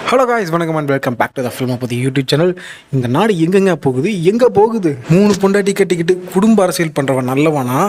Hello guys, வணக்கம் and welcome back to the film பற்றி YouTube channel. இந்த நாடு எங்கெங்க போகுது, எங்கே போகுது? 3 பொண்டாட்டி கட்டிக்கிட்டு குடும்ப அரசியல் பண்ணுறவன் நல்லவனா,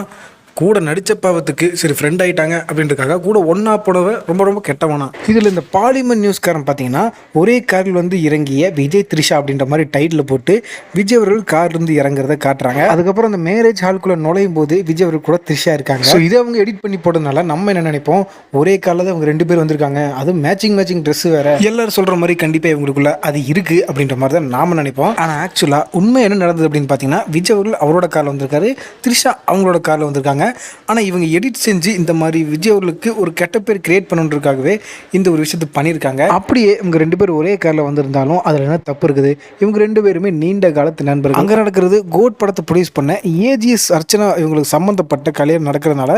கூட நடித்த பாவத்துக்கு சரி ஃப்ரெண்ட் ஆகிட்டாங்க அப்படின்றக்காக கூட ஒன்றா போனவ ரொம்ப ரொம்ப கெட்டவனா. இதில் இந்த பாலிமர் நியூஸ்காரன் பார்த்தீங்கன்னா ஒரே காரில் வந்து இறங்கிய விஜய் த்ரிஷா அப்படின்ற மாதிரி டைட்டில் போட்டு விஜய் அவர்கள் கார்லேருந்து இறங்குறத காட்டுறாங்க. அதுக்கப்புறம் அந்த மேரேஜ் ஹால்குள்ளே நுழையும் போது விஜய் அவர்கள் கூட த்ரிஷா இருக்காங்க. ஸோ இதை அவங்க எடிட் பண்ணி போட்டதுனால நம்ம என்ன நினைப்போம், ஒரே காரில் தான் அவங்க 2 பேர் வந்திருக்காங்க, அதுவும் மேட்சிங் ட்ரெஸ் வேறு, எல்லாரும் சொல்கிற மாதிரி கண்டிப்பாக இவங்களுக்குள்ள அது இருக்குது அப்படின்ற மாதிரி தான் நாம் நினைப்போம். ஆனால் ஆக்சுவலாக உண்மை என்ன நடந்தது அப்படின்னு பார்த்தீங்கன்னா, விஜய் அவர்கள் அவரோட காரில் வந்திருக்காரு, த்ரிஷா அவங்களோட காரில் வந்திருக்காங்க. ஆனால் இவங்க எடிட் செஞ்சு இந்த மாதிரி விஜய் அவர்களுக்கு ஒரு கெட்ட பேர் கிரியேட் பண்ணுறதுக்காகவே இந்த ஒரு விஷயத்தை பண்ணியிருக்காங்க. அப்படியே இவங்க 2 பேர் ஒரே காரில் வந்திருந்தாலும் அதில் என்ன தப்பு இருக்குது? இவங்க 2 பேருமே நீண்ட காலத்து நண்பர்கள். அங்கே நடக்கிறது கோட் படத்தை ப்ரொடியூஸ் பண்ண ஏஜிஎஸ் அர்ச்சனா இவங்களுக்கு சம்மந்தப்பட்ட கல்யாணம் நடக்கிறதுனால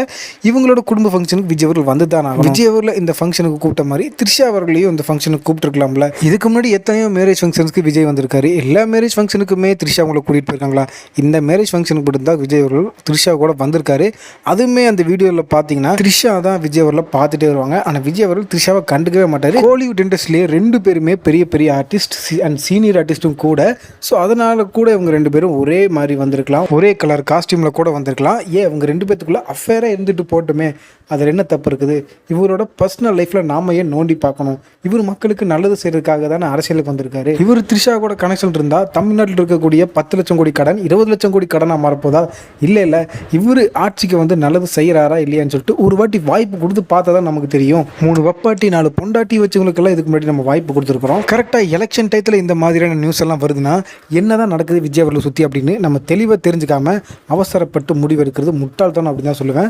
இவங்களோட குடும்ப ஃபங்க்ஷனுக்கு விஜய் அவர்கள் வந்து தான் ஆகும். விஜய் அவர்கள் இந்த ஃபங்க்ஷனுக்கு கூப்பிட்ட மாதிரி த்ரிஷா அவர்களையும் இந்த ஃபங்க்ஷனுக்கு கூப்பிட்டுருக்கலாம்ல. இதுக்கு முன்னாடி எத்தனையோ மேரேஜ் ஃபங்க்ஷனுக்கு விஜய் வந்திருக்காரு. எல்லா மேரேஜ் ஃபங்க்ஷனுக்குமே த்ரிஷா அவங்களை கூட்டிகிட்டு போயிருக்காங்களா? இந்த மேரேஜ் ஃபங்க்ஷனுக்கு மட்டும்தான் விஜய் அவர்கள் த்ரிஷா கூட வந்திருக்காரு. அதுவுமே அந்த வீடியோவில் பார்த்தீங்கன்னா த்ரிஷா தான் விஜய் அவர்களை பார்த்துட்டே வருவாங்க. ஆனால் விஜய் அவர்கள் த்ரிஷாவை கண்டுக்கவே மாட்டார். கோலிவுட் இண்டஸ்ட்ரியிலே 2 பேருமே பெரிய ஆர்டிஸ்ட் அண்ட் சீனியர் ஆர்டிஸ்ட்டும் கூட. ஸோ அதனால கூட இவங்க 2 பேரும் ஒரே மாதிரி வந்திருக்கலாம், ஒரே கலர் காஸ்டியூமில் கூட வந்திருக்கலாம். ஏன் இவங்க 2 பேத்துக்குள்ள அஃபேராக இருந்துட்டு போட்டுமே, அதில் என்ன தப்பு இருக்குது? இவரோட பர்சனல் லைஃப்பில் நாம ஏன் நோண்டி பார்க்கணும்? இவர் மக்களுக்கு நல்லது செய்யறதுக்காக தானே அரசியலுக்கு வந்திருக்காரு. இவர் த்ரிஷா கூட கனெக்ஷன் இருந்தால் தமிழ்நாட்டில் இருக்கக்கூடிய 10 லட்சம் கோடி கடன் 20 லட்சம் கோடி கடனாக மாறப்போதா? இல்லை, இவர் ஆட்சிக்கு வந்து நல்லது செய்கிறாரா இல்லையான்னு சொல்லிட்டு ஒரு வாட்டி வாய்ப்பு கொடுத்து பார்த்தா தான் நமக்கு தெரியும். 3 வப்பாட்டி 4 பொண்டாட்டி வச்சவங்களுக்கெல்லாம் இதுக்கு முன்னாடி நம்ம வாய்ப்பு கொடுத்துருக்குறோம். கரெக்டாக எலெக்ஷன் டயத்தில் இந்த மாதிரியான நியூஸ் எல்லாம் வருதுன்னா என்னதான் நடக்குது விஜய் அவர்களை சுற்றி அப்படின்னு நம்ம தெளிவாக தெரிஞ்சுக்காம அவசரப்பட்டு முடிவெடுக்கிறது முட்டாள்தான் அப்படின்னு தான் சொல்லுவேன்.